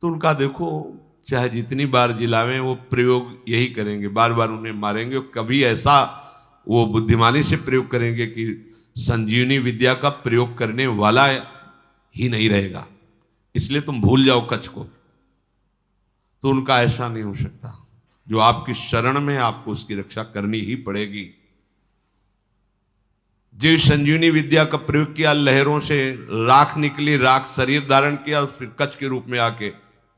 तो उनका देखो, चाहे जितनी बार जिलावें वो प्रयोग यही करेंगे, बार बार उन्हें मारेंगे। कभी ऐसा वो बुद्धिमानी से प्रयोग करेंगे कि संजीवनी विद्या का प्रयोग करने वाला ही नहीं रहेगा, इसलिए तुम भूल जाओ कच्छ को। तो उनका ऐसा नहीं हो सकता। जो आपकी शरण में, आपको उसकी रक्षा करनी ही पड़ेगी। जो संजीवनी विद्या का प्रयोग किया, लहरों से राख निकली, राख शरीर धारण किया, फिर कच्छ के रूप में आके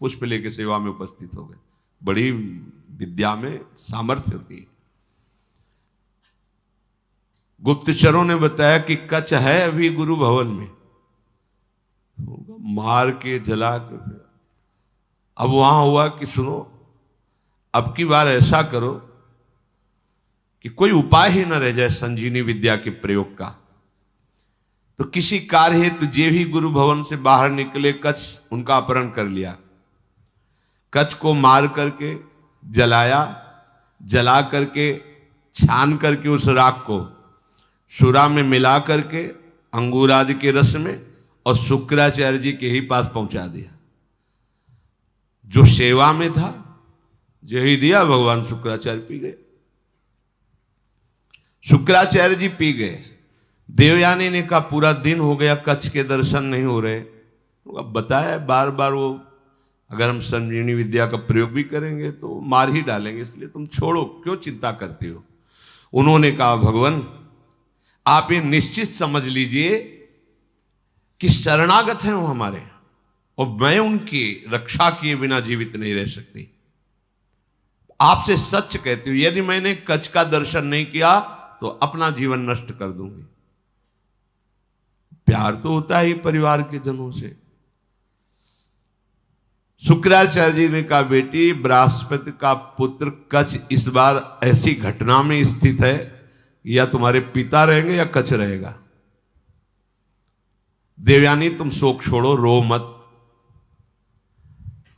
पुष्प लेके सेवा में उपस्थित हो गए। बड़ी विद्या में सामर्थ्य होती है। गुप्तचरों ने बताया कि कच्छ है अभी गुरु भवन में, मार के जला के। अब वहां हुआ कि सुनो, अब की बार ऐसा करो कि कोई उपाय ही न रह जाए संजीवनी विद्या के प्रयोग का। तो किसी कार्य हेतु जे भी गुरु भवन से बाहर निकले, कच्छ उनका अपहरण कर लिया। कच्छ को मार करके जलाया, जला करके छान करके उस राख को सुरा में मिला करके अंगूर आदि के रस में और शुक्राचार्य जी के ही पास पहुंचा दिया। जो सेवा में था, जो ही दिया, भगवान शुक्राचार्य पी गए। शुक्राचार्य जी पी गए। देवयानी ने कहा पूरा दिन हो गया, कच्छ के दर्शन नहीं हो रहे। अब बताया बार बार, वो अगर हम संजीवनी विद्या का प्रयोग भी करेंगे तो मार ही डालेंगे, इसलिए तुम छोड़ो, क्यों चिंता करते हो। उन्होंने कहा भगवान आप ये निश्चित समझ लीजिए कि शरणागत हैं वो हमारे, और मैं उनकी रक्षा किए बिना जीवित नहीं रह सकती। आपसे सच कहती हूं, यदि मैंने कच्छ का दर्शन नहीं किया तो अपना जीवन नष्ट कर दूंगी। प्यार तो होता ही परिवार के जनों से। शुक्राचार्य जी ने कहा बेटी, बृहस्पति का पुत्र कच्छ इस बार ऐसी घटना में स्थित है, या तुम्हारे पिता रहेंगे या कच्छ रहेगा। देवयानी तुम शोक छोड़ो, रो मत।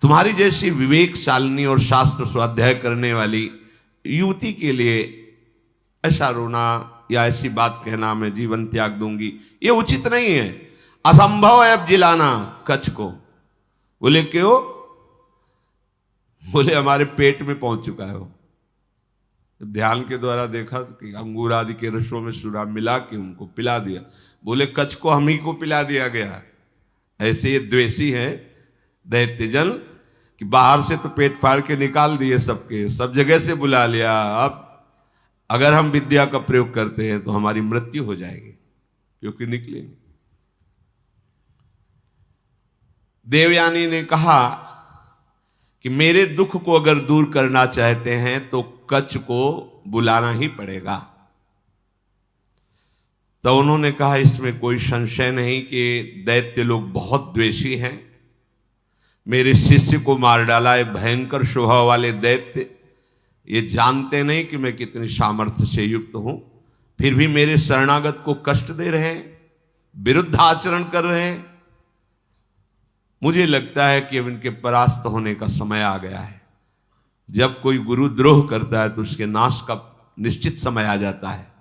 तुम्हारी जैसी विवेकशालिनी और शास्त्र स्वाध्याय करने वाली युवती के लिए ऐसा रोना या ऐसी बात कहना मैं जीवन त्याग दूंगी, ये उचित नहीं है। असंभव है अब जिलाना कच्छ को। बोले क्यों? बोले हमारे पेट में पहुंच चुका है वो। ध्यान के द्वारा देखा कि अंगूर आदि के रसों में सुरा मिला के उनको पिला दिया। बोले कच्छ को हम ही को पिला दिया गया। ऐसे ये द्वेषी हैं दैत्यजन कि बाहर से तो पेट फाड़ के निकाल दिए सबके, सब जगह से बुला लिया। अब अगर हम विद्या का प्रयोग करते हैं तो हमारी मृत्यु हो जाएगी, क्योंकि निकलेंगे। देवयानी ने कहा कि मेरे दुख को अगर दूर करना चाहते हैं तो कच्छ को बुलाना ही पड़ेगा। तो उन्होंने कहा इसमें कोई संशय नहीं कि दैत्य लोग बहुत द्वेषी हैं। मेरे शिष्य को मार डाला है भयंकर स्वभाव वाले दैत्य। ये जानते नहीं कि मैं कितनी सामर्थ्य से युक्त हूं, फिर भी मेरे शरणागत को कष्ट दे रहे हैं, विरुद्ध आचरण कर रहे हैं। मुझे लगता है कि अब इनके परास्त होने का समय आ गया है। जब कोई गुरुद्रोह करता है तो उसके नाश का निश्चित समय आ जाता है।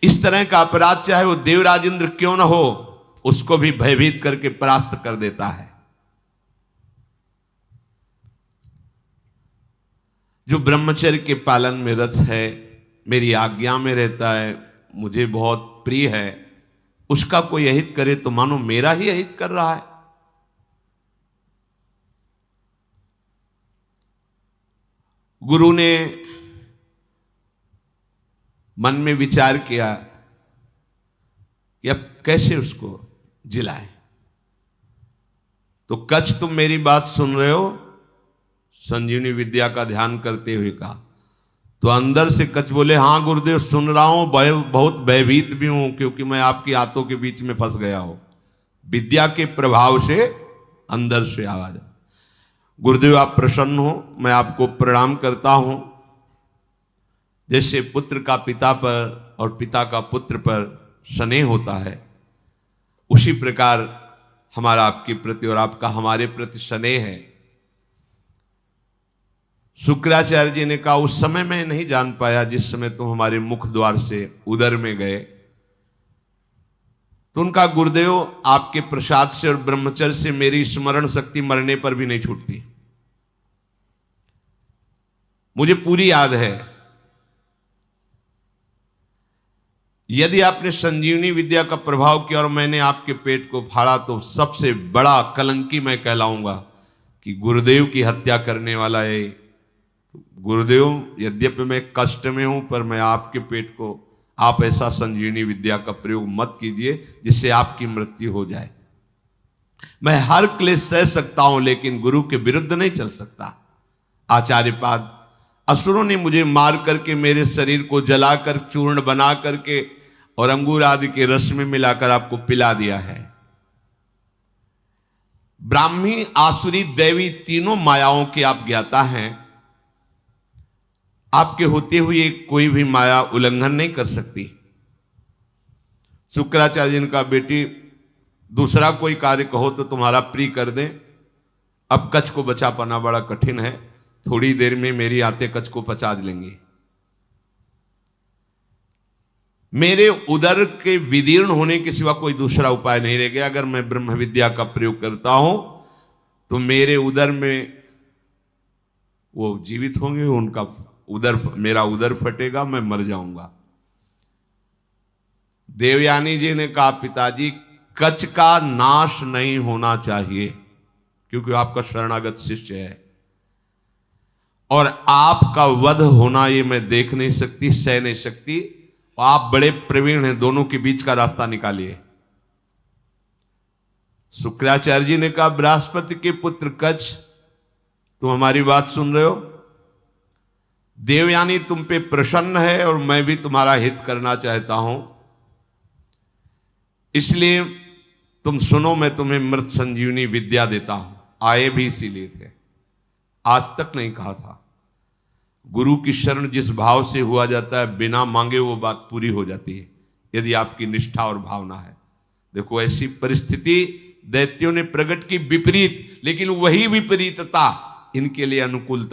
इस तरह का अपराध चाहे वो देवराज इंद्र क्यों न हो, उसको भी भयभीत करके परास्त कर देता है। जो ब्रह्मचर्य के पालन में रत है, मेरी आज्ञा में रहता है, मुझे बहुत प्रिय है, उसका कोई अहित करे तो मानो मेरा ही अहित कर रहा है। गुरु ने मन में विचार किया कि अब कैसे उसको जिलाएं। तो कच्छ तुम मेरी बात सुन रहे हो, संजीवनी विद्या का ध्यान करते हुए कहा। तो अंदर से कच्छ बोले हाँ गुरुदेव सुन रहा हूं, बहुत भयभीत भी हूं, क्योंकि मैं आपकी हाथों के बीच में फंस गया हूं। विद्या के प्रभाव से अंदर से आवाज। गुरुदेव आप प्रसन्न हो, मैं आपको प्रणाम करता हूं। जैसे पुत्र का पिता पर और पिता का पुत्र पर स्नेह होता है, उसी प्रकार हमारा आपके प्रति और आपका हमारे प्रति स्नेह है। शुक्राचार्य जी ने कहा उस समय मैं नहीं जान पाया जिस समय तुम हमारे मुख द्वार से उदर में गए, तो उनका गुरुदेव आपके प्रसाद से और ब्रह्मचर्य से मेरी स्मरण शक्ति मरने पर भी नहीं छूटती। मुझे पूरी याद है, यदि आपने संजीवनी विद्या का प्रभाव किया और मैंने आपके पेट को फाड़ा तो सबसे बड़ा कलंकी मैं कहलाऊंगा कि गुरुदेव की हत्या करने वाला है। गुरुदेव, यद्यपि मैं कष्ट में हूं पर मैं आपके पेट को, आप ऐसा संजीवनी विद्या का प्रयोग मत कीजिए जिससे आपकी मृत्यु हो जाए। मैं हर क्लेश सह सकता हूं लेकिन गुरु के विरुद्ध नहीं चल सकता। आचार्यपाद, असुरों ने मुझे मार करके मेरे शरीर को जलाकर चूर्ण बना करके और अंगूर आदि के रस में मिलाकर आपको पिला दिया है। ब्राह्मी, आसुरी, दैवी तीनों मायाओं के आप ज्ञाता हैं। आपके होते हुए कोई भी माया उल्लंघन नहीं कर सकती। शुक्राचार्य जी ने कहा, बेटी दूसरा कोई कार्य कहो तो तुम्हारा प्रिय कर दें, अब कच्छ को बचा पाना बड़ा कठिन है, थोड़ी देर में मेरी आते कच्छ को पचा लेंगे। मेरे उदर के विदीर्ण होने के सिवा कोई दूसरा उपाय नहीं रह गया। अगर मैं ब्रह्म विद्या का प्रयोग करता हूं तो मेरे उदर में वो जीवित होंगे, उनका उदर, मेरा उदर फटेगा, मैं मर जाऊंगा। देवयानी जी ने कहा, पिताजी कच्छ का नाश नहीं होना चाहिए क्योंकि आपका शरणागत शिष्य है और आपका वध होना ये मैं देख नहीं सकती, सह नहीं सकती। आप बड़े प्रवीण हैं, दोनों के बीच का रास्ता निकालिए। शुक्राचार्य जी ने कहा, बृहस्पति के पुत्र कच्छ, तुम हमारी बात सुन रहे हो? देवयानी तुम पे प्रसन्न है और मैं भी तुम्हारा हित करना चाहता हूं, इसलिए तुम सुनो, मैं तुम्हें मृत संजीवनी विद्या देता हूं। आए भी इसीलिए थे, आज तक नहीं कहा था। गुरु की शरण जिस भाव से हुआ जाता है, बिना मांगे वो बात पूरी हो जाती है यदि आपकी निष्ठा और भावना है। देखो, ऐसी परिस्थिति दैत्यों ने प्रकट की विपरीत, लेकिन वही विपरीतता इनके लिए अनुकूलता